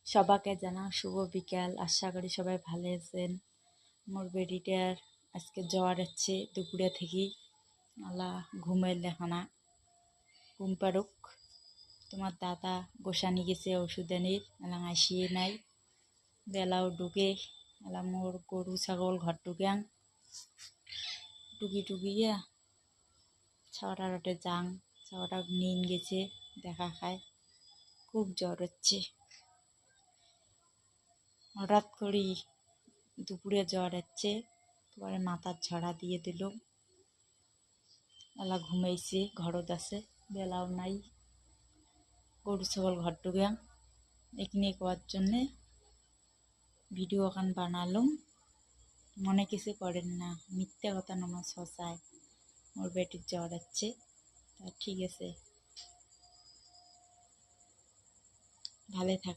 সবাইকে জানাও শুভ বিকাল। আশা করি সবাই ভালো আছেন। মোর বেডিটার আজকে জ্বর আছে দুপুরে থেকেই। আল্লাহ ঘুমের লেখানা ঘুম পারুক। তোমার দাদা গোসানি গেছে ওষুধ আনির, এলাম আসিয়ে নাই। বেলাও ডুকে এলাম মোর গরু ছাগল ঘর টুকাং টুকি টুকিয়া ছাওয়াটা রটে যাং। ছাওয়াটা নিন গেছে দেখা খায়। খুব জ্বর হচ্ছে। হঠাৎ করি দুপুরে জ্বর হচ্ছে, পরে মাথার ঝাড়া দিয়ে দিল। এলা ঘুমাইছে, ঘরত আছে, বেলাও নাই। গরু ছাগল ঘর টুকাং এখানে করার জন্যে ভিডিও খান বানালুম। মনে কিছু করেন না, মিথ্যে কথা নমা সচায়। মোর বেটির জ্বর হচ্ছে, তা ঠিক আছে, ভালো থাক।